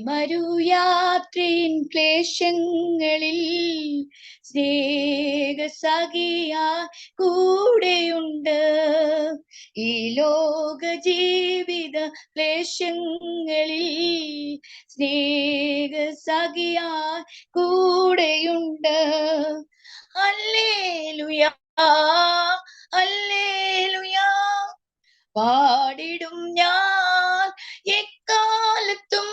മരുയാത്രയിൻ ക്ലേശങ്ങളിൽ സ്നേഹസഖിയാ കൂടെയുണ്ട്. ഈ ലോക ജീവിത ക്ലേശങ്ങളിൽ സ്നേഹസഖിയാ കൂടെയുണ്ട്. ഹല്ലേലൂയാ ഹല്ലേലൂയാ പാടിടും ഞാൻ എക്കാലത്തും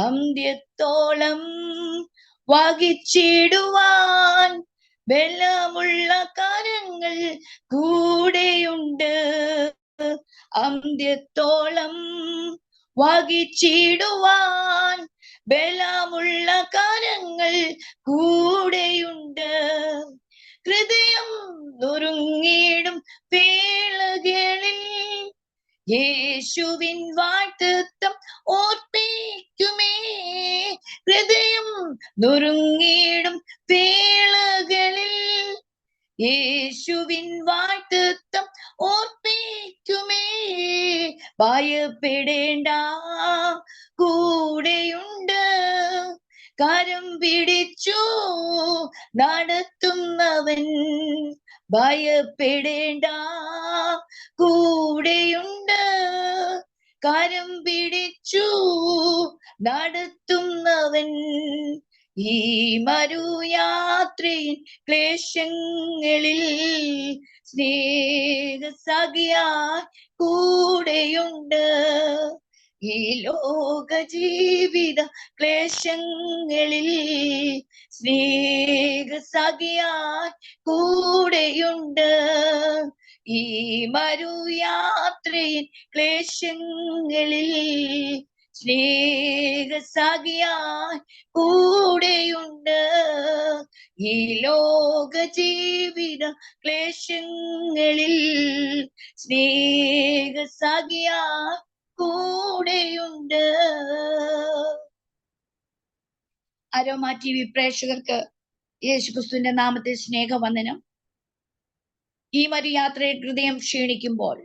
അന്ത്യത്തോളം വഹിച്ചിടുവാൻ ബലമുള്ള കരങ്ങൾ കൂടെയുണ്ട്. അന്ത്യത്തോളം വഹിച്ചിടുവാൻ ബലമുള്ള കരങ്ങൾ കൂടെയുണ്ട്. ഹൃദയം നുറുങ്ങിയിടും വേളകളിൽ യേശുവിൻ വാഴ്ത്തം ഓർപ്പിക്കുമേ. ഹൃദയം നുറുങ്ങിയിടും വേളകളിൽ യേശുവിൻ വാഴ്ത്തം ഓർപ്പിക്കുമേ. ഭയപ്പെടേണ്ട, കൂടെയുണ്ട്. കരം പിടിച്ചു നടത്തുന്നവൻ. ഭയപ്പെടേണ്ട, കൂടെയുണ്ട്. കരം പിടിച്ചു നടത്തുന്നവൻ. ഈ മരുയാത്രയിൽ ക്ലേശങ്ങളിൽ സ്നേഹസഖിയായി കൂടെയുണ്ട്. ഈ ലോക ജീവിത ക്ലേശങ്ങളിൽ സ്നേഹസഖിയായി കൂടെയുണ്ട്. ഈ മരുയാത്രയിൽ ക്ലേശങ്ങളിൽ സ്നേഹസഖിയായി കൂടെയുണ്ട്. ഈ ലോക ജീവിത ക്ലേശങ്ങളിൽ സ്നേഹസഖിയായി കൂടെയുണ്ട്. അരോമ TV പ്രേക്ഷകർക്ക് യേശുക്രിസ്തുവിന്റെ നാമത്തിൽ സ്നേഹവന്ദനം. ഈ മരുയാത്രയിൽ ഹൃദയം ക്ഷീണിക്കുമ്പോൾ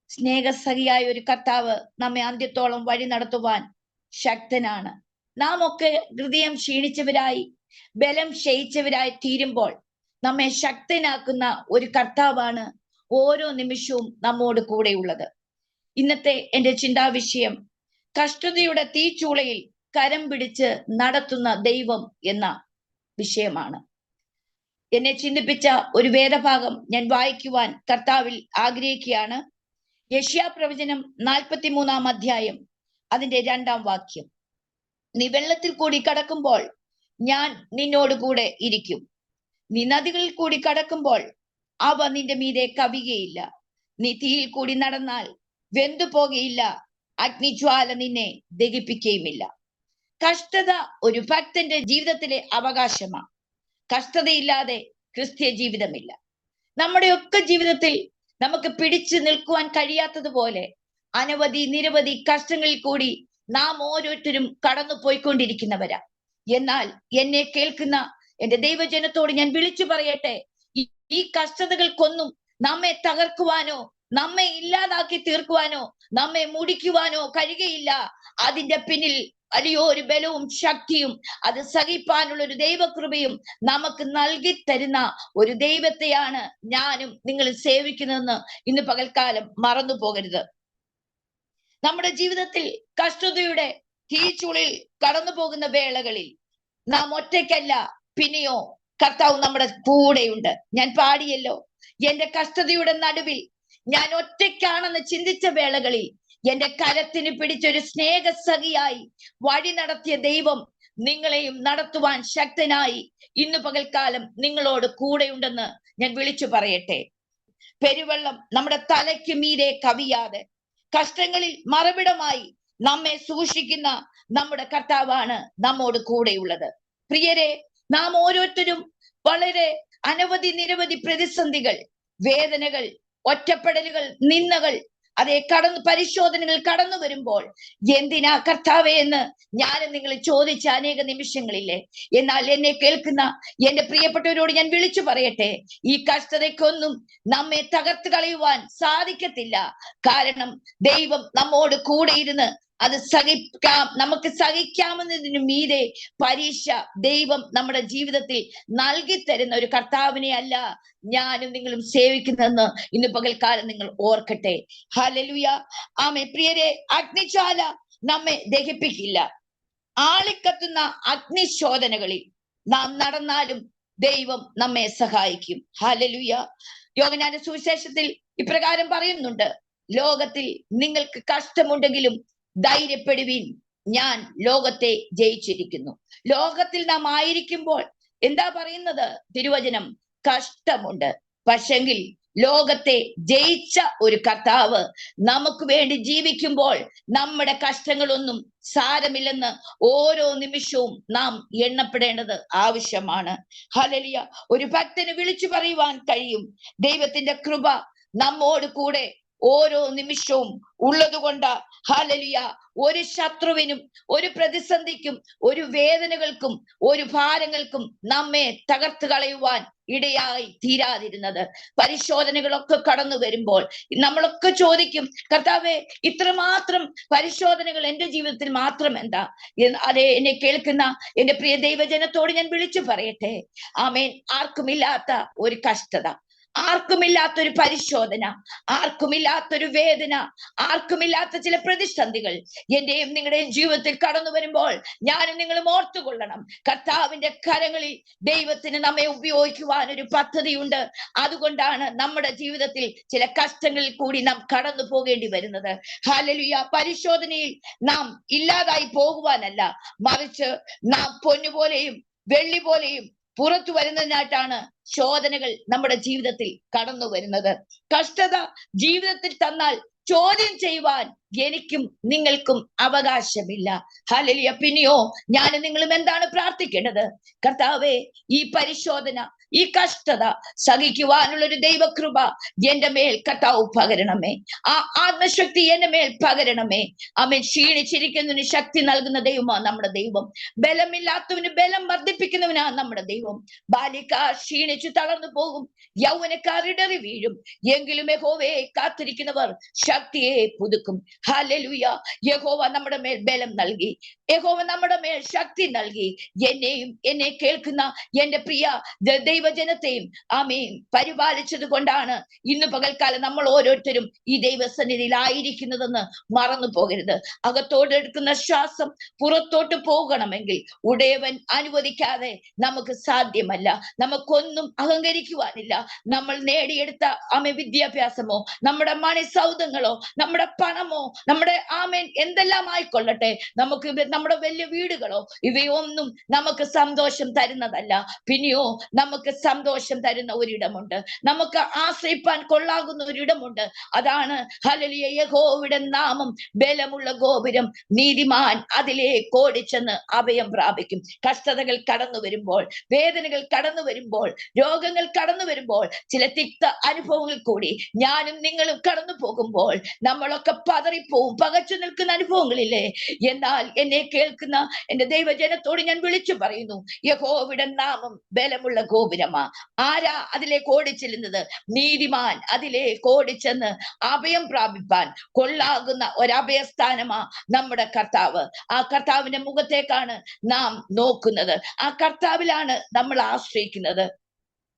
സ്നേഹസഖിയായ ഒരു കർത്താവ് നമ്മെ അന്ത്യത്തോളം വഴി നടത്തുവാൻ ശക്തനാണ്. നാം ഒക്കെ ഹൃദയം ക്ഷീണിച്ചവരായി ബലം ക്ഷയിച്ചവരായി തീരുമ്പോൾ നമ്മെ ശക്തനാക്കുന്ന ഒരു കർത്താവാണ് ഓരോ നിമിഷവും നമ്മോട് കൂടെയുള്ളത്. ഇന്നത്തെ എൻ്റെ ചിന്താവിഷയം കഷ്ടതയുടെ തീച്ചൂളയിൽ കരം പിടിച്ച് നടത്തുന്ന ദൈവം എന്ന വിഷയമാണ്. എന്നെ ചിന്തിപ്പിച്ച ഒരു വേദഭാഗം ഞാൻ വായിക്കുവാൻ കർത്താവിൽ ആഗ്രഹിക്കുകയാണ്. യെശയ്യാപ്രവചനം 43-ാം അധ്യായം അതിന്റെ 2-ാം വാക്യം. നീ വെള്ളത്തിൽ കൂടി കടക്കുമ്പോൾ ഞാൻ നിന്നോട് കൂടെ ഇരിക്കും. നീ നദികളിൽ കൂടി കടക്കുമ്പോൾ അവ നിന്റെ മീതെ കവിയുകയില്ല. നീ തീയിൽ കൂടി നടന്നാൽ വെന്തു പോകുകയില്ല. അഗ്നിജ്വാല നിന്നെ ദഹിപ്പിക്കുകയുമില്ല. കഷ്ടത ഒരു ഭക്തന്റെ ജീവിതത്തിലെ അവകാശമാണ്. കഷ്ടതയില്ലാതെ ക്രിസ്ത്യ ജീവിതമില്ല. നമ്മുടെയൊക്കെ ജീവിതത്തിൽ നമുക്ക് പിടിച്ചു നിൽക്കുവാൻ കഴിയാത്തതുപോലെ നിരവധി കഷ്ടങ്ങളിൽ കൂടി നാം ഓരോരുത്തരും കടന്നു പോയിക്കൊണ്ടിരിക്കുന്നവരാ. എന്നാൽ എന്നെ കേൾക്കുന്ന എൻ്റെ ദൈവജനത്തോട് ഞാൻ വിളിച്ചു പറയട്ടെ, ഈ കഷ്ടതകൾക്കൊന്നും നമ്മെ തകർക്കുവാനോ നമ്മെ ഇല്ലാതാക്കി തീർക്കുവാനോ നമ്മെ മുടിക്കുവാനോ കഴിയുകയില്ല. അതിന്റെ പിന്നിൽ വലിയൊരു ബലവും ശക്തിയും അത് സഹിപ്പാനുള്ള ഒരു ദൈവകൃപയും നമുക്ക് നൽകി തരുന്ന ഒരു ദൈവത്തെയാണ് ഞാനും നിങ്ങളും സേവിക്കുന്നതെന്ന് ഇന്ന് പകൽക്കാലം മറന്നു പോകരുത്. നമ്മുടെ ജീവിതത്തിൽ കഷ്ടതയുടെ തീച്ചുളിൽ കടന്നു പോകുന്ന വേളകളിൽ നാം ഒറ്റയ്ക്കല്ല, പിന്നെയോ കർത്താവ് നമ്മുടെ കൂടെയുണ്ട്. ഞാൻ പാടിയല്ലോ, എന്റെ കഷ്ടതയുടെ നടുവിൽ ഞാൻ ഒറ്റയ്ക്കാണെന്ന് ചിന്തിച്ച വേളകളിൽ എന്റെ കരത്തിന് പിടിച്ചൊരു സ്നേഹസഖിയായി വഴി നടത്തിയ ദൈവം നിങ്ങളെയും നടത്തുവാൻ ശക്തനായി ഇന്ന് പകൽക്കാലം നിങ്ങളോട് കൂടെയുണ്ടെന്ന് ഞാൻ വിളിച്ചു പറയട്ടെ. പെരുവെള്ളം നമ്മുടെ തലയ്ക്ക് മീതെ കവിയാതെ കഷ്ടങ്ങളിൽ മറവിടമായി നമ്മെ സൂക്ഷിക്കുന്ന നമ്മുടെ കർത്താവാണ് നമ്മോട് കൂടെയുള്ളത്. പ്രിയരെ, നാം ഓരോരുത്തരും വളരെ നിരവധി പ്രതിസന്ധികൾ, വേദനകൾ, ഒറ്റപ്പെടലുകൾ, നിന്ദകൾ, പരിശോധനകൾ കടന്നു വരുമ്പോൾ എന്തിനാ കർത്താവേ എന്ന് ഞാനും നിങ്ങൾ ചോദിച്ച അനേക നിമിഷങ്ങളില്ലേ. എന്നാൽ എന്നെ കേൾക്കുന്ന എന്റെ പ്രിയപ്പെട്ടവരോട് ഞാൻ വിളിച്ചു പറയട്ടെ, ഈ കഷ്ടതയ്ക്കൊന്നും നമ്മെ തകർത്ത് കളയുവാൻ സാധിക്കത്തില്ല. കാരണം ദൈവം നമ്മോട് കൂടെ ഇരുന്ന് അത് നമുക്ക് സഹിക്കാവുന്നതിന് മീതെ പരീക്ഷ ദൈവം നമ്മുടെ ജീവിതത്തിൽ നൽകി തരുന്ന ഒരു കർത്താവിനെ അല്ല ഞാനും നിങ്ങളും സേവിക്കുന്നതെന്ന് ഇന്ന് പകൽക്കാലം നിങ്ങൾ ഓർക്കട്ടെ. ഹല്ലേലൂയ. ആമേൻ. പ്രിയരെ, അഗ്നിജ്വാല നമ്മെ ദഹിപ്പിക്കില്ല. ആളിക്കത്തുന്ന അഗ്നിശോധനകളിൽ നാം നടന്നാലും ദൈവം നമ്മെ സഹായിക്കും. ഹല്ലേലൂയ. യോഹന്നാന്റെ സുവിശേഷത്തിൽ ഇപ്രകാരം പറയുന്നുണ്ട്, ലോകത്തിൽ നിങ്ങൾക്ക് കഷ്ടമുണ്ടെങ്കിലും ധൈര്യപ്പെടുവിൻ, ഞാൻ ലോകത്തെ ജയിച്ചിരിക്കുന്നു. ലോകത്തിൽ നാം ആയിരിക്കുമ്പോൾ എന്താ പറയുന്നത്? തിരുവചനം, കഷ്ടമുണ്ട്. പക്ഷെങ്കിൽ ലോകത്തെ ജയിച്ച ഒരു കർത്താവ് നമുക്ക് വേണ്ടി ജീവിക്കുമ്പോൾ നമ്മുടെ കഷ്ടങ്ങളൊന്നും സാരമില്ലെന്ന് ഓരോ നിമിഷവും നാം എണ്ണപ്പെടേണ്ടത് ആവശ്യമാണ്. ഹല്ലേലൂയ. ഒരു ഭക്തന് വിളിച്ചു പറയുവാൻ കഴിയും, ദൈവത്തിന്റെ കൃപ നമ്മോട് കൂടെ ഓരോ നിമിഷവും ഉള്ളതുകൊണ്ട് ഹല്ലേലൂയ ഒരു ശത്രുവിനും ഒരു പ്രതിസന്ധിക്കും ഒരു വേദനകൾക്കും ഒരു ഭാരങ്ങൾക്കും നമ്മെ തകർത്ത് കളയുവാൻ ഇടയായി തീരാതിരുന്നത്. പരിശോധനകളൊക്കെ കടന്നു വരുമ്പോൾ നമ്മളൊക്കെ ചോദിക്കും, കർത്താവേ, ഇത്രമാത്രം പരിശോധനകൾ എന്റെ ജീവിതത്തിൽ മാത്രം എന്താ? അതെ, എന്നെ കേൾക്കുന്ന എന്റെ പ്രിയ ദൈവജനത്തോട് ഞാൻ വിളിച്ചു പറയട്ടെ, ആമേൻ, ആർക്കുമില്ലാത്ത ഒരു കഷ്ടത, ആർക്കുമില്ലാത്തൊരു പരിശോധന, ആർക്കുമില്ലാത്തൊരു വേദന, ആർക്കുമില്ലാത്ത ചില പ്രതിസന്ധികൾ എന്റെയും നിങ്ങളുടെയും ജീവിതത്തിൽ കടന്നു വരുമ്പോൾ ഞാനും നിങ്ങളും ഓർത്തുകൊള്ളണം, കർത്താവിന്റെ കരങ്ങളിൽ ദൈവത്തിന് നമ്മെ ഉപയോഗിക്കുവാൻ ഒരു പദ്ധതിയുണ്ട്. അതുകൊണ്ടാണ് നമ്മുടെ ജീവിതത്തിൽ ചില കഷ്ടങ്ങളിൽ കൂടി നാം കടന്നു പോകേണ്ടി വരുന്നത്. ഹല്ലേലൂയ. പരിശോധനയിൽ നാം ഇല്ലാതായി പോകുവാനല്ല, മറിച്ച് നാം പൊന്നുപോലെയും വെള്ളി പോലെയും പുറത്തു വരുന്നതിനായിട്ടാണ് ശോധനകൾ നമ്മുടെ ജീവിതത്തിൽ കടന്നു വരുന്നത്. കഷ്ടത ജീവിതത്തിൽ തന്നാൽ ചോദ്യം ചെയ്യുവാൻ എനിക്കും നിങ്ങൾക്കും അവകാശമില്ല. ഹല്ലേലൂയ. പിന്നെയോ ഞാനും നിങ്ങളും എന്താണ് പ്രാർത്ഥിക്കേണ്ടത്? കർത്താവേ, ഈ പരിശോധന, ഈ കഷ്ടത സഹിക്കുവാനുള്ള ഒരു ദൈവകൃപ എന്റെ മേൽ കർത്താവ് പകരണമേ. ആ ആത്മശക്തി എന്റെ മേൽ പകരണമേ. ആമേൻ. ക്ഷീണിച്ചിരിക്കുന്നതിന് ശക്തി നൽകുന്ന ദൈവമാണ് നമ്മുടെ ദൈവം. ബലമില്ലാത്തവന് ബലം വർദ്ധിപ്പിക്കുന്നവനാണ് നമ്മുടെ ദൈവം. ബാല്യക്കാർ ക്ഷീണിച്ചു തളർന്നു പോകും, യൗവനക്കാർ ഇടറി വീഴും, എങ്കിലും യഹോവയെ കാത്തിരിക്കുന്നവർ ശക്തിയെ പുതുക്കും. ഹല്ലേലൂയ. യഹോവ നമ്മുടെ മേൽ ബലം നൽകി, യഹോവ നമ്മുടെ മേൽ ശക്തി നൽകി. എന്നെയും എന്നെ കേൾക്കുന്ന എന്റെ പ്രിയ ദൈവജനത്തെയും ആമേൻ പരിപാലിച്ചത് കൊണ്ടാണ് ഇന്ന് പകൽക്കാലം നമ്മൾ ഓരോരുത്തരും ഈ ദൈവസന്നിധിയിൽ ആയിരിക്കുന്നതെന്ന് മറന്നു പോകരുത്. അകത്തോട്ട് എടുക്കുന്ന ശ്വാസം പുറത്തോട്ട് പോകണമെങ്കിൽ ഉടയവൻ അനുവദിക്കാതെ നമുക്ക് സാധ്യമല്ല. നമുക്കൊന്നും അഹങ്കരിക്കുവാനില്ല. നമ്മൾ നേടിയെടുത്ത വിദ്യാഭ്യാസമോ നമ്മുടെ മണിസൗധങ്ങളോ നമ്മുടെ പണമോ നമ്മുടെ ആമേൻ എന്തെല്ലാം ആയിക്കൊള്ളട്ടെ, നമുക്ക് നമ്മുടെ വലിയ വീടുകളോ ഇവയൊന്നും നമുക്ക് സന്തോഷം തരുന്നതല്ല. പിന്നെയോ നമുക്ക് സന്തോഷം തരുന്ന ഒരിടമുണ്ട്, നമുക്ക് ആശ്രയിപ്പാൻ കൊള്ളാകുന്ന ഒരിടമുണ്ട്. അതാണ് ഹല്ലേലൂയ, യഹോവയുടെ നാമം ബലമുള്ള ഗോപുരം, നീതിമാൻ അതിലേക്ക് ഓടിച്ചെന്ന് അഭയം പ്രാപിക്കും. കഷ്ടതകൾ കടന്നു വരുമ്പോൾ, വേദനകൾ കടന്നു വരുമ്പോൾ, രോഗങ്ങൾ കടന്നു വരുമ്പോൾ, ചില തിക്ത അനുഭവങ്ങൾ കൂടി ഞാനും നിങ്ങളും കടന്നു പോകുമ്പോൾ നമ്മളൊക്കെ പതറിപ്പോവും, പകച്ചു നിൽക്കുന്ന അനുഭവങ്ങളില്ലേ? എന്നാൽ എന്നെ കേൾക്കുന്ന എന്റെ ദൈവജനത്തോട് ഞാൻ വിളിച്ചു പറയുന്നു, യഹോവയുടെ നാമം ബലമുള്ള ഗോപുരമാ. ആരാ അതിലേക്ക് ഓടിച്ചെല്ലുന്നത്? നീതിമാൻ അതിലേക്ക് ഓടിച്ചെന്ന് അഭയം പ്രാപിപ്പാൻ കൊള്ളാകുന്ന ഒരഭയസ്ഥാനമാ നമ്മുടെ കർത്താവ്. ആ കർത്താവിന്റെ മുഖത്തേക്കാണ് നാം നോക്കുന്നത്, ആ കർത്താവിലാണ് നമ്മൾ ആശ്രയിക്കുന്നത്.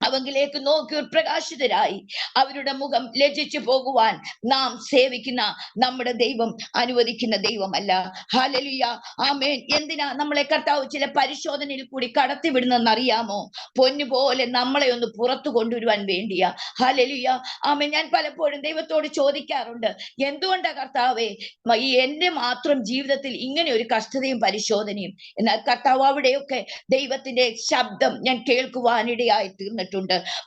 അവങ്കിലേക്ക് നോക്കി പ്രകാശിതരായി അവരുടെ മുഖം ലജ്ജിച്ചു പോകുവാൻ നാം സേവിക്കുന്ന നമ്മുടെ ദൈവം അനുവദിക്കുന്ന ദൈവമല്ല. ഹല്ലേലൂയ. ആമേൻ. എന്തിനാ നമ്മളെ കർത്താവ് ചില പരിശോധനയിൽ കൂടി കടത്തിവിടുന്നെന്ന് അറിയാമോ? പൊന്നുപോലെ നമ്മളെ ഒന്ന് പുറത്തു കൊണ്ടുവരുവാൻ വേണ്ടിയാ. ഹല്ലേലൂയ. ആമേൻ. ഞാൻ പലപ്പോഴും ദൈവത്തോട് ചോദിക്കാറുണ്ട്, എന്തുകൊണ്ടാ കർത്താവേ ഈ എന്റെ മാത്രം ജീവിതത്തിൽ ഇങ്ങനെ ഒരു കഷ്ടതയും പരിശോധനയും? എന്നാൽ കർത്താവ് അവിടെയൊക്കെ ദൈവത്തിന്റെ ശബ്ദം ഞാൻ കേൾക്കുവാനിടയായി തീർന്നിട്ടുണ്ട്.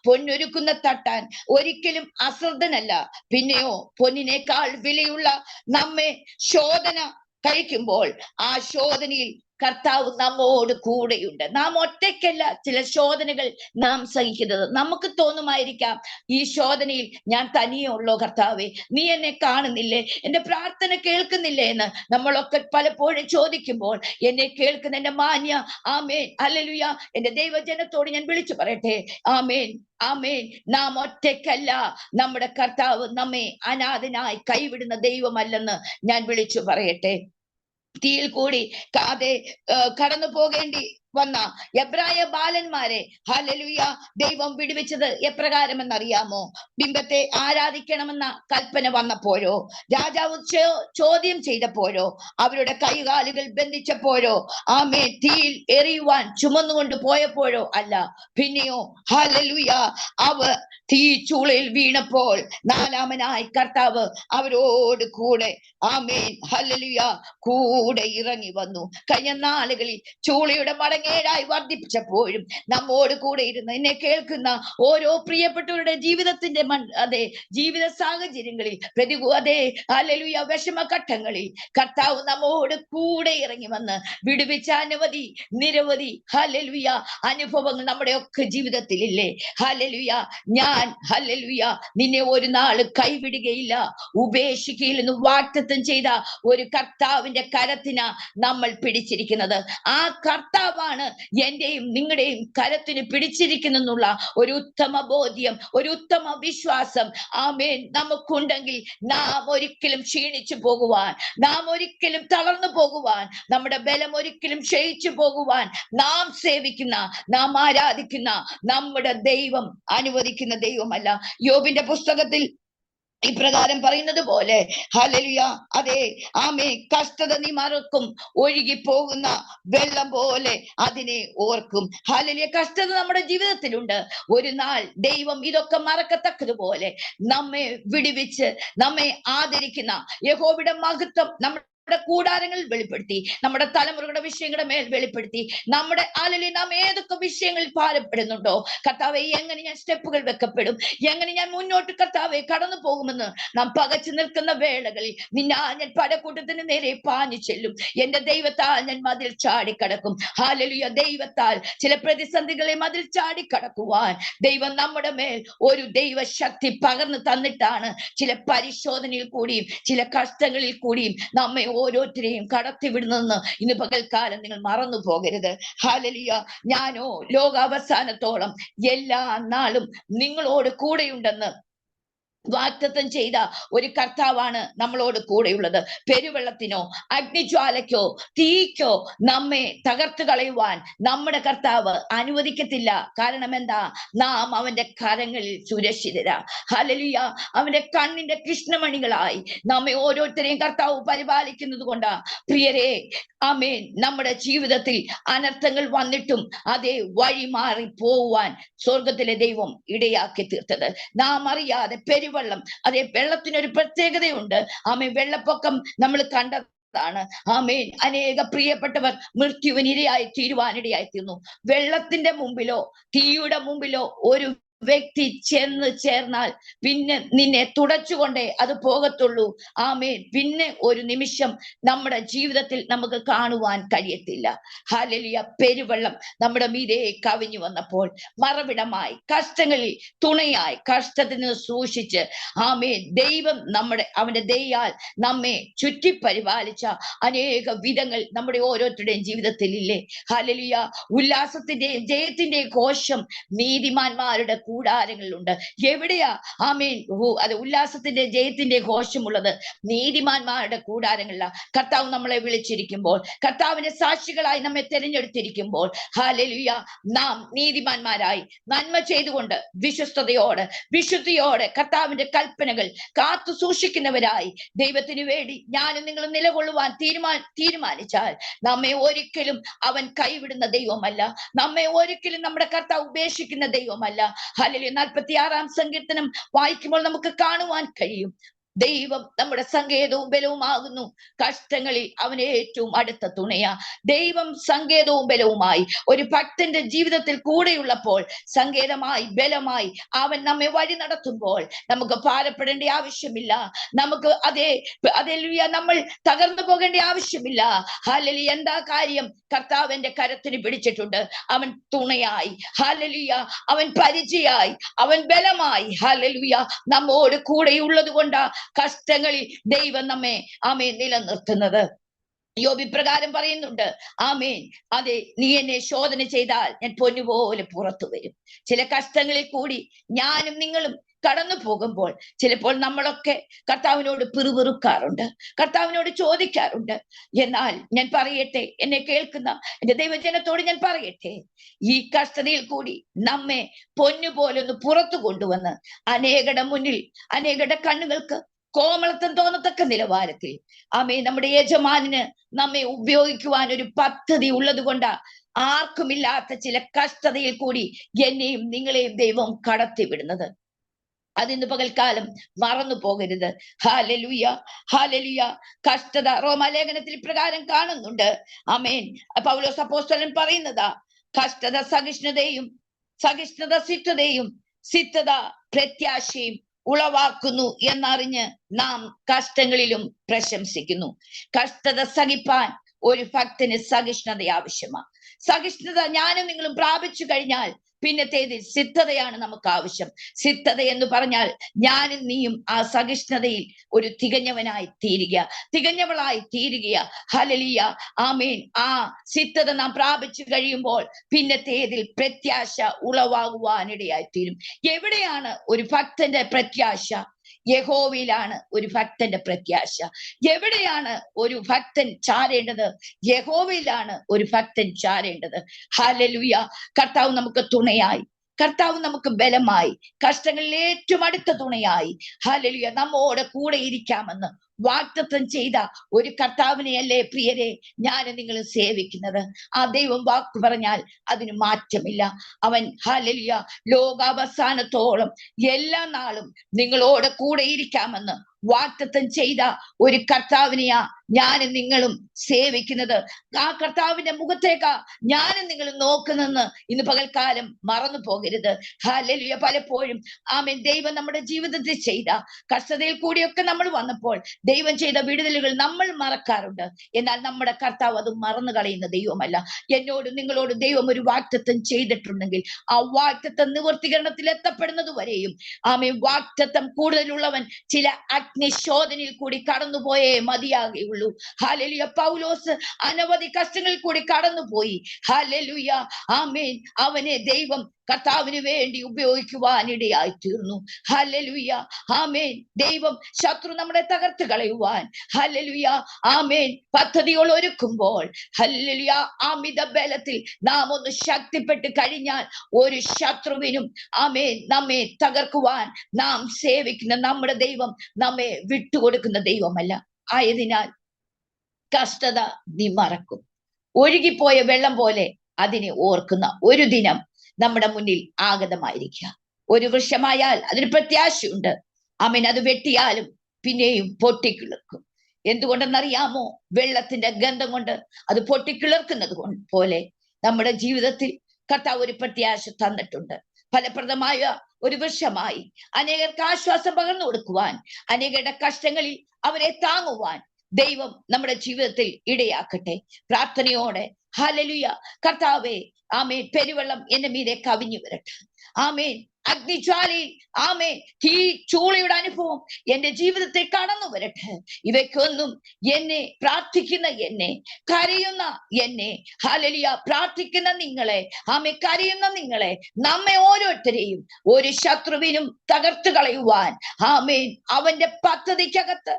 പൊന്നൊരുക്കുന്ന തട്ടാൻ ഒരിക്കലും അശ്രദ്ധനല്ല. പിന്നെയോ പൊന്നിനേക്കാൾ വിലയുള്ള നമ്മെ ശോധന കഴിക്കുമ്പോൾ ആ ശോധനയിൽ കർത്താവ് നമ്മോട് കൂടെയുണ്ട്. നാം ഒറ്റയ്ക്കല്ല ചില ശോധനകൾ നാം സഹിക്കുന്നത്. നമുക്ക് തോന്നുമായിരിക്കാം, ഈ ശോധനയിൽ ഞാൻ തനിയെ ഉള്ളോ കർത്താവേ, നീ എന്നെ കാണുന്നില്ലേ, എന്റെ പ്രാർത്ഥന കേൾക്കുന്നില്ലേ എന്ന് നമ്മളൊക്കെ പലപ്പോഴും ചോദിക്കുമ്പോൾ എന്നെ കേൾക്കുന്ന എന്റെ മാന്യ ആമേൻ ഹല്ലേലൂയ എന്റെ ദൈവജനത്തോട് ഞാൻ വിളിച്ചു പറയട്ടെ, ആമേൻ ആമേൻ, നാം ഒറ്റയ്ക്കല്ല. നമ്മുടെ കർത്താവ് നമ്മെ അനാഥനായി കൈവിടുന്ന ദൈവമല്ലെന്ന് ഞാൻ വിളിച്ചു പറയട്ടെ. തീയിൽ കൂടി കടന്നു പോകേണ്ടി വന്ന എബ്രായ ബാലന്മാരെ ഹല്ലേലൂയ ദൈവം വിടുവിച്ചത് എപ്രകാരമെന്നറിയാമോ? ബിംബത്തെ ആരാധിക്കണമെന്ന കൽപ്പന വന്നപ്പോഴോ, രാജാവ് ചോദ്യം ചെയ്തപ്പോഴോ, അവരുടെ കൈകാലുകൾ ബന്ധിച്ചപ്പോഴോ, ആമേൻ തീയിൽ എറിയുവാൻ ചുമന്നുകൊണ്ട് പോയപ്പോഴോ അല്ല. പിന്നെയോ ഹല്ലേലൂയ അവർ തീ ചൂളയിൽ വീണപ്പോൾ നാലാമനായി കർത്താവ് അവരോട് കൂടെ ആമേൻ ഹല്ലേലൂയ കൂടെ ഇറങ്ങി വന്നു. കഴിഞ്ഞ നാളുകളിൽ ചൂളയുടെ മടങ്ങേടായി വർദ്ധിപ്പിച്ചപ്പോഴും നമ്മോട് കൂടെ ഇരുന്ന് എന്നെ കേൾക്കുന്ന ഓരോ പ്രിയപ്പെട്ടവരുടെ ജീവിതത്തിന്റെ ജീവിത സാഹചര്യങ്ങളിൽ ഹല്ലേലൂയ വിഷമഘട്ടങ്ങളിൽ കർത്താവ് നമ്മോട് കൂടെ ഇറങ്ങി വന്ന് വിടുവിച്ച നിരവധി ഹല്ലേലൂയ അനുഭവങ്ങൾ നമ്മുടെ ഒക്കെ ജീവിതത്തിൽ ഇല്ലേ? ഹല്ലേലൂയ ഞാൻ ഹല്ലേലൂയ നിന്നെ ഒരു നാൾ കൈവിടുകയില്ല, ഉപേക്ഷിക്കുകയില്ലെന്ന് വാഗ്ദത്തം ചെയ്ത ഒരു കർത്താവിന്റെ കരത്തിനാ നമ്മൾ പിടിച്ചിരിക്കുന്നത്. ആ കർത്താവാണ് എന്റെയും നിങ്ങളുടെയും കരത്തിന് പിടിച്ചിരിക്കുന്നുള്ള ഒരു ഉത്തമ ബോധ്യം, ഒരു ഉത്തമ വിശ്വാസം ആമേൻ നമുക്കുണ്ടെങ്കിൽ നാം ഒരിക്കലും ക്ഷീണിച്ചു പോകുവാൻ, നാം ഒരിക്കലും തളർന്നു പോകുവാൻ, നമ്മുടെ ബലം ഒരിക്കലും ക്ഷയിച്ചു പോകുവാൻ നാം സേവിക്കുന്ന, നാം ആരാധിക്കുന്ന നമ്മുടെ ദൈവം അനുവദിക്കുന്ന ദൈവമല്ല. യോബിന്റെ പുസ്തകത്തിൽ ഇപ്രകാരം പറയുന്നത് പോലെ ഹല്ലേലൂയ അതെ ആമേ കഷ്ടത നീ മറക്കും, ഒഴുകി പോകുന്ന വെള്ളം പോലെ അതിനെ ഓർക്കും. ഹല്ലേലൂയ കഷ്ടത നമ്മുടെ ജീവിതത്തിലുണ്ട്. ഒരു നാൾ ദൈവം ഇതൊക്കെ മറക്കത്തക്കതുപോലെ നമ്മെ വിടുവിച്ച് നമ്മെ ആദരിക്കുന്ന യഹോവയുടെ മഹത്വം നമ്മുടെ കൂടാരങ്ങളിൽ വെളിപ്പെടുത്തി, നമ്മുടെ തലമുറകളുടെ വിഷയങ്ങളുടെ മേൽ വെളിപ്പെടുത്തി, നമ്മുടെ നാം ഏതൊക്കെ വിഷയങ്ങളിൽ ഭാരപ്പെടുന്നുണ്ടോ, കർത്താവെ എങ്ങനെ ഞാൻ സ്റ്റെപ്പുകൾ വെക്കപ്പെടും, എങ്ങനെ ഞാൻ മുന്നോട്ട് കർത്താവെ കടന്നു പോകുമെന്ന് നാം പകച്ചു നിൽക്കുന്ന വേളകളിൽ ഞാൻ പടക്കൂട്ടത്തിന് നേരെ പാഞ്ഞു ചെല്ലും. എന്റെ ദൈവത്താൽ ഞാൻ മതിൽ ചാടിക്കടക്കും. ഹല്ലേലൂയ ദൈവത്താൽ ചില പ്രതിസന്ധികളെ മതിൽ ചാടിക്കടക്കുവാൻ ദൈവം നമ്മുടെ മേൽ ഒരു ദൈവശക്തി പകർന്നു തന്നിട്ടാണ് ചില പരിശോധനയിൽ കൂടിയും ചില കഷ്ടങ്ങളിൽ കൂടിയും നമ്മെ ഓരോരുത്തരെയും കടത്തിവിടുന്നെന്ന് ഇന്ന് പകൽക്കാലം നിങ്ങൾ മറന്നു പോകരുത്. ഹല്ലേലൂയ ഞാനോ ലോകാവസാനത്തോളം എല്ലാ നാളും നിങ്ങളോട് കൂടെയുണ്ടെന്ന് വാഗ്ദത്തം ചെയ്ത ഒരു കർത്താവാണ് നമ്മളോട് കൂടെയുള്ളത്. പെരുവെള്ളത്തിനോ അഗ്നിജ്വാലയ്ക്കോ തീക്കോ നമ്മെ തകർത്ത് കളയുവാൻ നമ്മുടെ കർത്താവ് അനുവദിക്കത്തില്ല. കാരണം എന്താ? നാം അവന്റെ കരങ്ങളിൽ സുരക്ഷിതരാ. ഹല്ലേലൂയ അവന്റെ കണ്ണിന്റെ കൃഷ്ണമണികളായി നമ്മെ ഓരോരുത്തരെയും കർത്താവ് പരിപാലിക്കുന്നത് കൊണ്ടാ പ്രിയരെ ആമേൻ നമ്മുടെ ജീവിതത്തിൽ അനർത്ഥങ്ങൾ വന്നിട്ടും അതേ വഴി മാറി പോവാൻ സ്വർഗത്തിലെ ദൈവം ഇടയാക്കി തീർത്തത്. നാം അറിയാതെ വെള്ളം അതേ വെള്ളത്തിനൊരു പ്രത്യേകതയുണ്ട്. ആമേൻ വെള്ളപ്പൊക്കം നമ്മൾ കണ്ടതാണ്. ആമേൻ അനേക പ്രിയപ്പെട്ടവർ മൃത്യുവിനിരയായി തീരുവാനിടയായി തീർന്നു. വെള്ളത്തിന്റെ മുമ്പിലോ തീയുടെ മുമ്പിലോ ഒരു വ്യക്തി ചെന്ന് ചേർന്നാൽ പിന്നെ നിന്നെ തുടച്ചുകൊണ്ടേ അത് പോകത്തുള്ളൂ. ആമേൻ പിന്നെ ഒരു നിമിഷം നമ്മുടെ ജീവിതത്തിൽ നമുക്ക് കാണുവാൻ കഴിയത്തില്ല. ഹല്ലേലൂയ പെരുവെള്ളം നമ്മുടെ മീതെ കവിഞ്ഞു വന്നപ്പോൾ മറവിടമായി കഷ്ടങ്ങളിൽ തുണയായി കഷ്ടത്തിൽ നിന്ന് സൂക്ഷിച്ച് ആമേൻ ദൈവം അവന്റെ ദയയാൽ നമ്മെ ചുറ്റി പരിപാലിച്ച അനേക വിധങ്ങൾ നമ്മുടെ ഓരോരുത്തരുടെയും ജീവിതത്തിൽ ഇല്ലേ? ഹല്ലേലൂയ ഉല്ലാസത്തിന്റെയും ജയത്തിന്റെയും ഘോഷം നീതിമാന്മാരുടെ കൂടാരങ്ങളിലുണ്ട്. എവിടെയാ ആമേൻ അത് ഉല്ലാസത്തിന്റെ ജയത്തിന്റെ ഘോഷമുള്ളത്? നീതിമാന്മാരുടെ കൂടാരങ്ങളില. കർത്താവ് നമ്മളെ വിളിച്ചിരിക്കുമ്പോൾ, കർത്താവിന്റെ സാക്ഷികളായി നമ്മെ തിരഞ്ഞെടുത്തിരിക്കുമ്പോൾ ഹല്ലേലൂയ നാം നീതിമാന്മാരായി നന്മ ചെയ്തുകൊണ്ട് വിശുദ്ധിയോടെ കർത്താവിന്റെ കൽപ്പനകൾ കാത്തു സൂക്ഷിക്കുന്നവരായി ദൈവത്തിന് വേണ്ടി ഞാനും നിങ്ങളും നിലകൊള്ളുവാൻ തീരുമാനിച്ചാൽ നമ്മെ ഒരിക്കലും അവൻ കൈവിടുന്ന ദൈവമല്ല. നമ്മെ ഒരിക്കലും നമ്മുടെ കർത്താവ് ഉപേക്ഷിക്കുന്ന ദൈവമല്ല. ഹല്ലേലൂയ 46-ാം സങ്കീർത്തനം വായിക്കുമ്പോൾ നമുക്ക് കാണുവാൻ കഴിയും. ദൈവം നമ്മുടെ സങ്കേതവും ബലവുമാകുന്നു, കഷ്ടങ്ങളിൽ അവന് ഏറ്റവും അടുത്ത തുണയാ. ദൈവം സങ്കേതവും ബലവുമായി ഒരു ഭക്തന്റെ ജീവിതത്തിൽ കൂടെയുള്ളപ്പോൾ സങ്കേതമായി ബലമായി അവൻ നമ്മെ വഴി നടത്തുമ്പോൾ നമുക്ക് ഭാരപ്പെടേണ്ട ആവശ്യമില്ല. നമുക്ക് നമ്മൾ തകർന്നു പോകേണ്ട ആവശ്യമില്ല. ഹല്ലേലൂയ എന്താ കാര്യം? കർത്താവിന്റെ കരത്തിന് പിടിച്ചിട്ടുണ്ട്. അവൻ തുണയായി, ഹല്ലേലൂയ അവൻ പരിചയായി, അവൻ ബലമായി, ഹല്ലേലൂയ നമ്മോട് കൂടെയുള്ളത് കൊണ്ടാ കഷ്ടങ്ങളിൽ ദൈവം നമ്മെ നിലനിർത്തുന്നത്. യോബ് ഇപ്രകാരം പറയുന്നുണ്ട്, ആമേൻ, അതെ, നീ എന്നെ ശോധന ചെയ്താൽ ഞാൻ പൊന്നുപോലെ പുറത്തു വരും. ചില കഷ്ടങ്ങളിൽ കൂടി ഞാനും നിങ്ങളും കടന്നു പോകുമ്പോൾ ചിലപ്പോൾ നമ്മളൊക്കെ കർത്താവിനോട് പിറുപിറുക്കാറുണ്ട്, കർത്താവിനോട് ചോദിക്കാറുണ്ട്. എന്നാൽ ഞാൻ പറയട്ടെ, എന്നെ കേൾക്കുന്ന എന്റെ ദൈവജനത്തോട് ഞാൻ പറയട്ടെ, ഈ കഷ്ടതയിൽ കൂടി നമ്മെ പൊന്നുപോലെ ഒന്ന് പുറത്തു കൊണ്ടുവന്ന് അനേകരുടെ മുന്നിൽ, അനേകരുടെ കണ്ണുകൾക്ക് കോമളത്വം തോന്നത്തക്ക നിലവാരത്തിൽ ആമേ നമ്മുടെ യജമാനന് നമ്മെ ഉപയോഗിക്കുവാൻ ഒരു പദ്ധതി ഉള്ളത് കൊണ്ട് ആർക്കുമില്ലാത്ത ചില കഷ്ടതയിൽ കൂടി എന്നെയും നിങ്ങളെയും ദൈവം കടത്തി വിടുന്നത്. അതിന്ന് പകൽക്കാലം മറന്നു പോകരുത്. Hallelujah, hallelujah. കഷ്ടത റോമാലേഖനത്തിൽ ഇപ്രകാരം കാണുന്നുണ്ട്. ആമേൻ. പൗലോസ് അപ്പോസ്തലൻ പറയുന്നതാ, കഷ്ടത സഹിഷ്ണുതയും, സഹിഷ്ണുത സിദ്ധതയും, സിദ്ധത പ്രത്യാശയും ഉളവാക്കുന്നു എന്നറിഞ്ഞ് നാം കഷ്ടങ്ങളിലും പ്രശംസിക്കുന്നു. കഷ്ടത സഹിപ്പാൻ ഒരു ഭക്തന് സഹിഷ്ണുത ആവശ്യമാണ്. സഹിഷ്ണുത ഞാനും നിങ്ങളും പ്രാപിച്ചു കഴിഞ്ഞാൽ പിന്നത്തേതിൽ സിദ്ധതയാണ് നമുക്ക് ആവശ്യം. സിദ്ധത എന്ന് പറഞ്ഞാൽ ഞാനും നീയും ആ സഹിഷ്ണുതയിൽ ഒരു തികഞ്ഞവനായി തീരുക, തികഞ്ഞവളായി തീരുക. ഹല്ലേലൂയ, ആമേൻ. ആ സിദ്ധത നാം പ്രാപിച്ചു കഴിയുമ്പോൾ പിന്നത്തേതിൽ പ്രത്യാശ ഉളവാകുവാനിടയായി തീരും. എവിടെയാണ് ഒരു ഭക്തന്റെ പ്രത്യാശ? യഹോവയിലാണ് ഒരു ഭക്തന്റെ പ്രത്യാശ. എവിടെയാണ് ഒരു ഭക്തൻ ചാരേണ്ടത്? യഹോവയിലാണ് ഒരു ഭക്തൻ ചാരേണ്ടത്. ഹല്ലേലൂയ. കർത്താവ് നമുക്ക് തുണയായി, കർത്താവ് നമുക്ക് ബലമായി, കഷ്ടങ്ങളിൽ ഏറ്റവും അടുത്ത തുണയായി, ഹല്ലേലൂയ, നമ്മോട് കൂടെ ഇരിക്കാമെന്ന് വാഗ്ദത്തം ചെയ്ത ഒരു കർത്താവിനെയല്ലേ പ്രിയരെ ഞാൻ നിങ്ങൾ സേവിക്കുന്നത്. ആ ദൈവം വാക്ക് പറഞ്ഞാൽ അതിന് മാറ്റമില്ല. അവൻ ഹല്ലേലൂയ ലോകാവസാനത്തോളം എല്ലാ നാളും നിങ്ങളോട് കൂടെ ഇരിക്കാമെന്ന് വാഗ്ദത്തം ചെയ്ത ഒരു കർത്താവിനെയാ ഞാനും നിങ്ങളും സേവിക്കുന്നത്. ആ കർത്താവിന്റെ മുഖത്തേക്കാ ഞാനും നിങ്ങളും നോക്കുന്നെന്ന് ഇന്ന് പകൽക്കാലം മറന്നു പോകരുത്. ഹല്ലേലൂയ. പലപ്പോഴും ആമേൻ, ദൈവം നമ്മുടെ ജീവിതത്തിൽ ചെയ്ത കഷ്ടതയിൽ കൂടിയൊക്കെ നമ്മൾ വന്നപ്പോൾ ദൈവം ചെയ്ത വിടുതലുകൾ നമ്മൾ മറക്കാറുണ്ട്. എന്നാൽ നമ്മുടെ കർത്താവ് അത് മറന്നു കളയുന്ന ദൈവമല്ല. എന്നോടും നിങ്ങളോടും ദൈവം ഒരു വാഗ്ദത്തം ചെയ്തിട്ടുണ്ടെങ്കിൽ ആ വാഗ്ദത്തം നിവർത്തീകരണത്തിൽ എത്തപ്പെടുന്നത് വരെയും ആമേൻ, വാഗ്ദത്തം കൂടുതലുള്ളവൻ ചില അഗ്നിശോധനയിൽ കൂടി കടന്നുപോയേ മതിയാകുള്ളൂ. ഹല്ലേലൂയ. പൗലോസ് അനവധി കഷ്ടങ്ങളിൽ കൂടി കടന്നുപോയി. ഹല്ലേലൂയ, ആമേൻ. അവനെ ദൈവം കർത്താവിന് വേണ്ടി ഉപയോഗിക്കുവാനിടയായി തീർന്നു. ഹല്ലേലൂയ, ആമേൻ. ദൈവം ശത്രു നമ്മളെ തകർത്ത് കളയുവാൻ, ഹല്ലേലൂയ, ആമേൻ, പദ്ധതികൾ ഒരുക്കുമ്പോൾ, ഹല്ലേലൂയ, അമിത ബലത്തിൽ നാം ഒന്ന് ശക്തിപ്പെട്ട് കഴിഞ്ഞാൽ ഒരു ശത്രുവിനും ആമേൻ നമ്മെ തകർക്കുവാൻ നാം സേവിക്കുന്ന നമ്മുടെ ദൈവം നമ്മെ വിട്ടുകൊടുക്കുന്ന ദൈവമല്ല. ആയതിനാൽ കഷ്ടത നീ മറക്കും. ഒഴുകിപ്പോയ വെള്ളം പോലെ അതിനെ ഓർക്കുന്ന ഒരു ദിനം നമ്മുടെ മുന്നിൽ ആഗതമായിരിക്കുക. ഒരു വൃക്ഷമായാൽ അതിന് പ്രത്യാശയുണ്ട്. ആമേൻ. അത് വെട്ടിയാലും പിന്നെയും പൊട്ടിക്കിളിർക്കും. എന്തുകൊണ്ടെന്നറിയാമോ? വെള്ളത്തിന്റെ ഗന്ധം കൊണ്ട് അത് പൊട്ടിക്കിളിർക്കുന്നത് പോലെ നമ്മുടെ ജീവിതത്തിൽ കർത്താവ് ഒരു പ്രത്യാശ തന്നിട്ടുണ്ട്. ഫലപ്രദമായ ഒരു വൃക്ഷമായി അനേകർക്ക് ആശ്വാസം പകർന്നു കൊടുക്കുവാൻ, അനേകരുടെ കഷ്ടങ്ങളിൽ അവരെ താങ്ങുവാൻ ദൈവം നമ്മുടെ ജീവിതത്തിൽ ഇടയാക്കട്ടെ. പ്രാർത്ഥനയോടെ ഹല്ലേലൂയ. കർത്താവേ, ആമേൻ, പെരുവെള്ളം എന്റെ മീതെ കവിഞ്ഞു വരട്ടെ. ആമേൻ. അഗ്നിജ്വാലയിൽ ആമേൻ ഈ ചൂളയുടെ അനുഭവം എന്റെ ജീവിതത്തിൽ കടന്നു വരട്ടെ. ഇവയ്ക്കൊന്നും എന്നെ, പ്രാർത്ഥിക്കുന്ന എന്നെ, കരയുന്ന എന്നെ, ഹല്ലേലൂയ, പ്രാർത്ഥിക്കുന്ന നിങ്ങളെ, ആമേൻ, കരയുന്ന നിങ്ങളെ, നമ്മെ ഓരോരുത്തരെയും ഒരു ശത്രുവിനും തകർത്ത് കളയുവാൻ ആമേൻ അവന്റെ പദ്ധതിക്കകത്ത്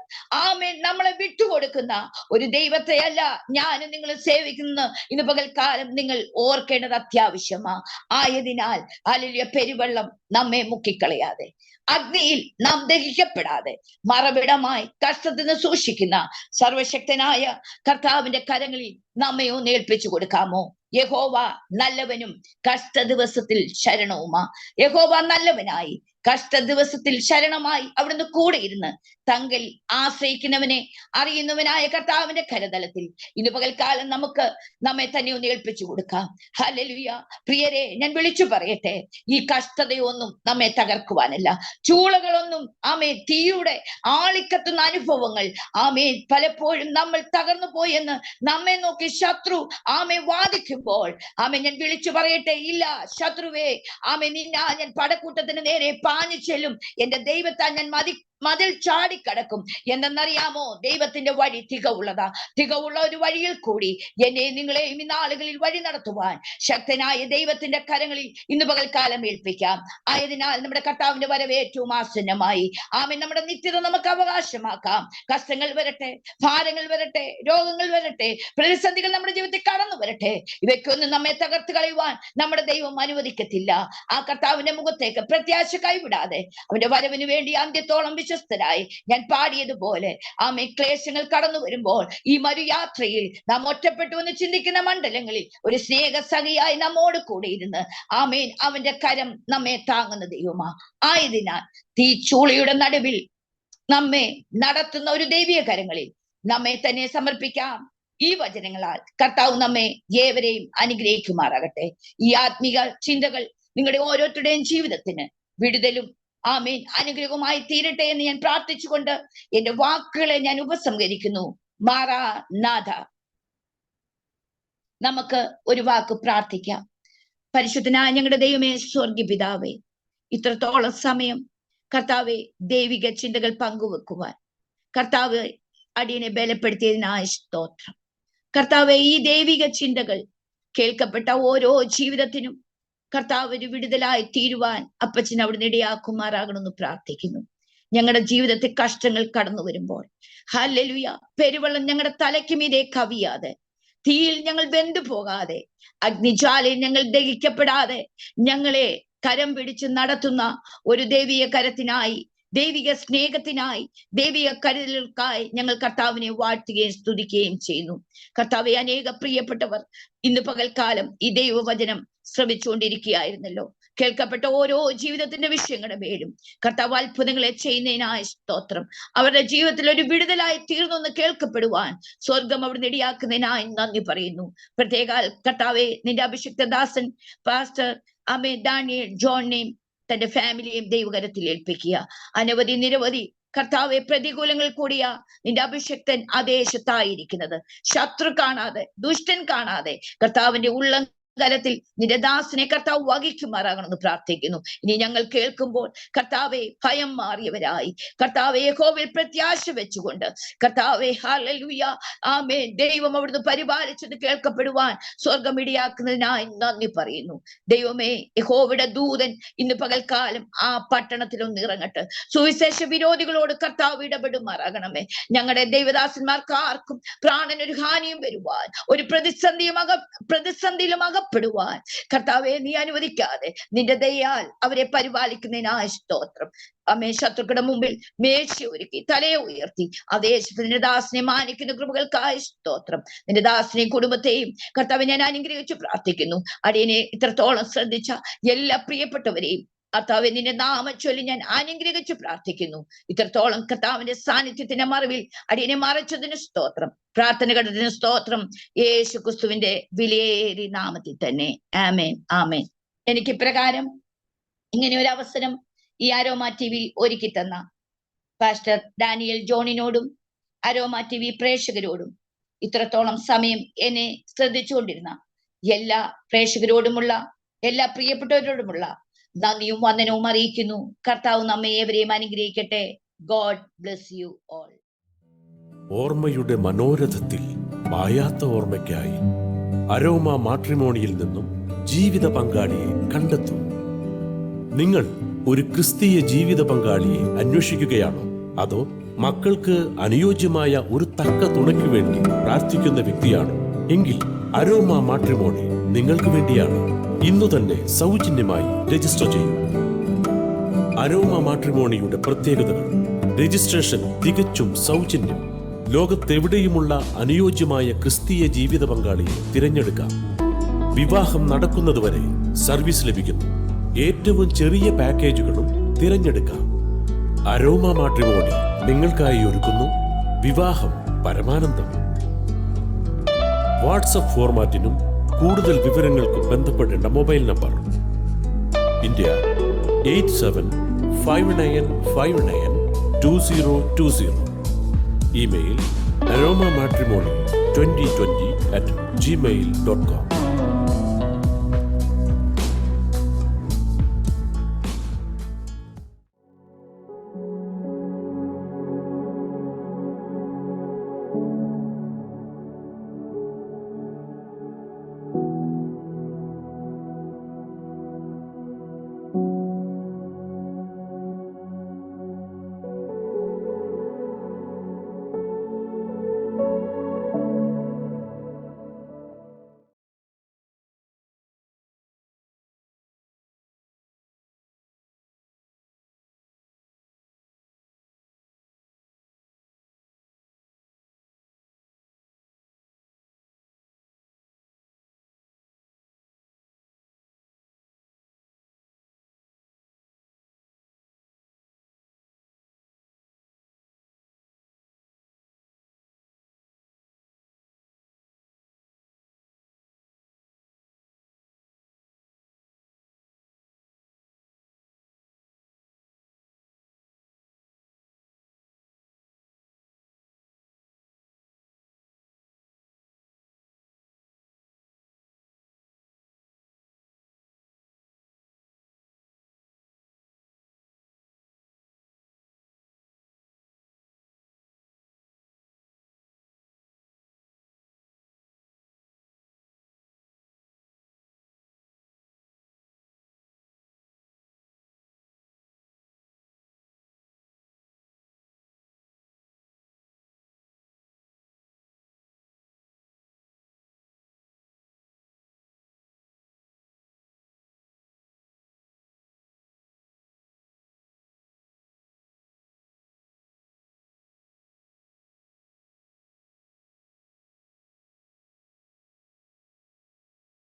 ആമേൻ നമ്മളെ വിട്ടുകൊടുക്കുന്ന ഒരു ദൈവത്തെയല്ല ഞാനും നിങ്ങൾ സേവിക്കുന്ന ഇന്ന് പകൽക്കാലം നിങ്ങൾ ഓർക്കേണ്ടത് അത്യാവശ്യമാ. ആയതിനാൽ ഹല്ലേലൂയ, പെരുവെള്ളം നമ്മെ മുക്കിക്കളയാതെ, അഗ്നിയിൽ നാം ദഹിക്കപ്പെടാതെ മറവിടമായി കഷ്ടത്തിന് സൂക്ഷിക്കുന്ന സർവശക്തനായ കർത്താവിന്റെ കരങ്ങളിൽ നമ്മെ ഒന്ന് ഏൽപ്പിച്ചു കൊടുക്കാമോ? യഹോവ നല്ലവനും കഷ്ട ദിവസത്തിൽ ശരണവുമാ. യഹോവ നല്ലവനായി കഷ്ട ദിവസത്തിൽ ശരണമായി അവിടുന്ന് കൂടെ ഇരുന്ന് തങ്കിൽ ആശ്രയിക്കുന്നവനെ അറിയുന്നവനായ കർത്താവിന്റെ കരതലത്തിൽ ഇന്ന് പകൽക്കാലം നമുക്ക് നമ്മെ തന്നെ ഒന്ന് ഏൽപ്പിച്ചു കൊടുക്കാം. ഹല്ലേലൂയ. പ്രിയരെ, ഞാൻ വിളിച്ചു പറയട്ടെ, ഈ കഷ്ടതയൊന്നും നമ്മെ തകർക്കുവാനല്ല. ചൂളകളൊന്നും ആമേൻ തീയുടെ ആളിക്കത്തുന്ന അനുഭവങ്ങൾ ആമേൻ പലപ്പോഴും നമ്മൾ തകർന്നു പോയെന്ന് നമ്മെ നോക്കി ശത്രു ആമേ വാദിക്കുമ്പോൾ ആമേ ഞാൻ വിളിച്ചു പറയട്ടെ, ഇല്ല ശത്രുവേ, ആമേ നിന്നാ ഞാൻ പടക്കൂട്ടത്തിന് നേരെ പാഞ്ഞു ചെല്ലും, എന്റെ ദൈവത്താൽ ഞാൻ മതിൽ ചാടിക്കടക്കും. എന്തെന്നറിയാമോ? ദൈവത്തിന്റെ വഴി തികവുള്ളതാ. തികവുള്ള ഒരു വഴിയിൽ കൂടി എന്നെ നിങ്ങളെയും ഈ നാളുകളിൽ വഴി നടത്തുവാൻ ശക്തനായ ദൈവത്തിന്റെ കരങ്ങളിൽ ഇന്ന് പകൽക്കാലം ഏൽപ്പിക്കാം. ആയതിനാൽ നമ്മുടെ കർത്താവിന്റെ വരവ് ഏറ്റവും ആസന്നമായി. ആമേൻ. നമ്മുടെ നിത്യത നമുക്ക് അവകാശമാക്കാം. കഷ്ടങ്ങൾ വരട്ടെ, ഭാരങ്ങൾ വരട്ടെ, രോഗങ്ങൾ വരട്ടെ, പ്രതിസന്ധികൾ നമ്മുടെ ജീവിതത്തിൽ കടന്നു വരട്ടെ, ഇവയ്ക്കൊന്നും നമ്മെ തകർത്ത് കളയുവാൻ നമ്മുടെ ദൈവം അനുവദിക്കത്തില്ല. ആ കർത്താവിന്റെ മുഖത്തേക്ക് പ്രത്യാശ കൈവിടാതെ അവന്റെ വരവിന് വേണ്ടി അന്ത്യത്തോളം വിശ്വസ്തരായി ഞാൻ പാടിയതുപോലെ ആമേ, ക്ലേശങ്ങൾ കടന്നു വരുമ്പോൾ ഈ മരുയാത്രയിൽ നാം ഒറ്റപ്പെട്ടു എന്ന് ചിന്തിക്കുന്ന മണ്ഡലങ്ങളിൽ ഒരു സ്നേഹസഖിയായി നമ്മോട് കൂടെ ഇരുന്ന് ആമേൻ അവന്റെ കരം നമ്മെ താങ്ങുന്ന ദൈവമാ. ആയതിനാൽ തീച്ചൂളയുടെ നടുവിൽ നമ്മെ നടത്തുന്ന ഒരു ദൈവിക കരങ്ങളിൽ നമ്മെ തന്നെ സമർപ്പിക്കാം. ഈ വചനങ്ങളാൽ കർത്താവ് നമ്മെ ഏവരെയും അനുഗ്രഹിക്കുമാറാകട്ടെ. ഈ ആത്മീക ചിന്തകൾ നിങ്ങളുടെ ഓരോരുത്തരുടെയും ജീവിതത്തിന് വിടുതലും ആമേൻ അനുഗ്രഹമായി തീരട്ടെ എന്ന് ഞാൻ പ്രാർത്ഥിച്ചുകൊണ്ട് എന്റെ വാക്കുകളെ ഞാൻ ഉപസംഹരിക്കുന്നു. മാറാനാഥ. നമുക്ക് ഒരു വാക്ക് പ്രാർത്ഥിക്കാം. പരിശുദ്ധനായ ഞങ്ങളുടെ ദൈവമേ, സ്വർഗീയ പിതാവേ, ഇത്രത്തോളം സമയം കർത്താവെ ദൈവിക ചിന്തകൾ പങ്കുവെക്കുവാൻ കർത്താവ് അടിയനെ ബലപ്പെടുത്തിയതിനായ സ്തോത്രം. കർത്താവെ, ഈ ദൈവിക ചിന്തകൾ കേൾക്കപ്പെട്ട ഓരോ ജീവിതത്തിനും കർത്താവ് ഒരു വിടുതലായി തീരുവാൻ അപ്പച്ചൻ അവിടുന്ന് ഇടയാക്കുമാറാകണമെന്ന് പ്രാർത്ഥിക്കുന്നു. ഞങ്ങളുടെ ജീവിതത്തിൽ കഷ്ടങ്ങൾ കടന്നു വരുമ്പോൾ ഹല്ലേലൂയ, പെരുവെള്ളം ഞങ്ങളുടെ തലയ്ക്ക് മീതെ കവിയാതെ, തീയിൽ ഞങ്ങൾ വെന്തു പോകാതെ, അഗ്നിജ്വാലയിൽ ഞങ്ങൾ ദഹിക്കപ്പെടാതെ ഞങ്ങളെ കരം പിടിച്ച് നടത്തുന്ന ഒരു ദൈവിക കരത്തിനായി, ദൈവിക സ്നേഹത്തിനായി, ദൈവിക കരുതലുകൾക്കായി ഞങ്ങൾ കർത്താവിനെ വാഴ്ത്തുകയും സ്തുതിക്കുകയും ചെയ്യുന്നു. കർത്താവെ, അനേക പ്രിയപ്പെട്ടവർ ഇന്ന് പകൽക്കാലം ഈ ദൈവവചനം ശ്രമിച്ചുകൊണ്ടിരിക്കുകയായിരുന്നല്ലോ. കേൾക്കപ്പെട്ട ഓരോ ജീവിതത്തിന്റെ വിഷയങ്ങളുടെ പേരും കർത്താവ് അത്ഭുതങ്ങളെ ചെയ്യുന്നതിനായ സ്തോത്രം. അവരുടെ ജീവിതത്തിൽ ഒരു വിടുതലായി തീർന്നു എന്ന് കേൾക്കപ്പെടുവാൻ സ്വർഗം അവിടുന്ന് ഇടയാക്കുന്നതിനായി നന്ദി പറയുന്നു. പ്രത്യേക കർത്താവെ, നിന്റെ അഭിഷിക്ത ദാസൻ പാസ്റ്റർ അമേ ഡാനിയൽ ജോണിനെയും തന്റെ ഫാമിലിയെയും ദൈവകരത്തിൽ ഏൽപ്പിക്കുക. അനവധി നിരവധി കർത്താവെ പ്രതികൂലങ്ങൾ കൂടിയ നിന്റെ അഭിഷക്തൻ ആദേശത്തായിരിക്കുന്നത് ശത്രു കാണാതെ, ദുഷ്ടൻ കാണാതെ കർത്താവിന്റെ ഉള്ളം കരത്തിൽ നിന്റെ ദാസനെ കർത്താവ് വഹിക്കുമാറാകണമെന്ന് പ്രാർത്ഥിക്കുന്നു. ഇനി ഞങ്ങൾ കേൾക്കുമ്പോൾ കർത്താവെ ഭയം മാറിയവരായി, കർത്താവെ യഹോവയിൽ പ്രത്യാശ വെച്ചുകൊണ്ട് കർത്താവെ ഹല്ലേലൂയ ആമേൻ ദൈവം അവിടുന്ന് പരിപാലിച്ചത് കേൾക്കപ്പെടുവാൻ സ്വർഗം ഇടയാക്കുന്നതിനായി നന്ദി പറയുന്നു. ദൈവമേ, യഹോവയുടെ ദൂതൻ ഇന്ന് പകൽക്കാലം ആ പട്ടണത്തിലൊന്ന് ഇറങ്ങട്ടെ. സുവിശേഷ വിരോധികളോട് കർത്താവ് ഇടപെടുമാറാകണമേ. ഞങ്ങളുടെ ദൈവദാസന്മാർക്ക് ആർക്കും പ്രാണനൊരു ഹാനിയും വരുവാൻ, ഒരു പ്രതിസന്ധിയിലും അകപ്പെടുവാൻ കർത്താവെ നീ അനുവദിക്കാതെ നിന്റെ ദയയാൽ അവരെ പരിപാലിക്കുന്നതിനായ സ്തോത്രം. അമ്മേ, ശത്രുക്കളുടെ മുമ്പിൽ മേശ ഒരുക്കി തലയെ ഉയർത്തി ആ ദേശത്ത് നിന്റെ ദാസനെ മാനിക്കുന്ന കൃപകൾക്കായ സ്തോത്രം. നിന്റെ ദാസനെയും കുടുംബത്തെയും കർത്താവെ ഞാൻ അനുഗ്രഹിച്ചു പ്രാർത്ഥിക്കുന്നു. അടിയനെ ഇത്രത്തോളം ശ്രദ്ധിച്ച എല്ലാ പ്രിയപ്പെട്ടവരെയും കർത്താവെ നിന്റെ നാമം ചൊല്ലി ഞാൻ അനുഗ്രഹിച്ചു പ്രാർത്ഥിക്കുന്നു. ഇത്രത്തോളം കർത്താവിന്റെ സാന്നിധ്യത്തിന്റെ മറവിൽ അടിയനെ മറച്ചതിന് സ്തോത്രം. പ്രാർത്ഥന കേട്ടതിന് സ്തോത്രം. യേശു ക്രിസ്തുവിന്റെ വിലയേറിയ നാമത്തിൽ തന്നെ ആമേൻ, ആമേൻ. എനിക്ക് ഇപ്രകാരം ഇങ്ങനെ ഒരു അവസരം ഈ അരോമ TV ഒരുക്കി തന്ന പാസ്റ്റർ ഡാനിയൽ ജോണിനോടും അരോമ TV പ്രേക്ഷകരോടും ഇത്രത്തോളം സമയം എന്നെ ശ്രദ്ധിച്ചുകൊണ്ടിരുന്ന എല്ലാ പ്രേക്ഷകരോടുമുള്ള എല്ലാ പ്രിയപ്പെട്ടവരോടുമുള്ള നന്ദിയും വന്ദനവും അറിയിക്കുന്നു. കർത്താവ് നമ്മെ ഏവരെയും അനുഗ്രഹിക്കട്ടെ. God bless you all. ഓർമ്മയുടെ മനോരഥത്തിൽ മായാത്ത ഓർമ്മയ്ക്കായി അരോമ മാട്രിമോണിയിൽ നിന്നും ജീവിത പങ്കാളിയെ കണ്ടെത്തൂ. നിങ്ങൾ ഒരു ക്രിസ്തീയ ജീവിത പങ്കാളിയെ അന്വേഷിക്കുകയാണോ? അതോ മക്കൾക്ക് അനുയോജ്യമായ ഒരു തക്ക തുണയ്ക്ക് വേണ്ടി പ്രാർത്ഥിക്കുന്ന വ്യക്തിയാണോ? എങ്കിൽ അരോമ മാട്രിമോണി നിങ്ങൾക്ക് വേണ്ടിയാണ്. ഇന്നു തന്നെ സൗജന്യമായി രജിസ്റ്റർ ചെയ്യൂ. അരോമ മാട്രിമോണിയുടെ പ്രത്യേകതകൾ: രജിസ്ട്രേഷൻ തികച്ചും സൗജന്യം. ലോകത്തെവിടെയുമുള്ള അനുയോജ്യമായ ക്രിസ്തീയ ജീവിത പങ്കാളിയെ തിരഞ്ഞെടുക്കാം. വിവാഹം നടക്കുന്നതുവരെ സർവീസ് ലഭിക്കുന്നു. ഏറ്റവും ചെറിയ പാക്കേജുകളും തിരഞ്ഞെടുക്കാം. അരോമ മാട്രിമോണി നിങ്ങൾക്കായി ഒരുക്കുന്നു വിവാഹം പരമാനന്ദം. വാട്സ്ആപ്പ് ഫോർമാറ്റിനും കൂടുതൽ വിവരങ്ങൾക്കും ബന്ധപ്പെടേണ്ട mobile number: India 8759592020. Email aromamatrimony2020@gmail.com.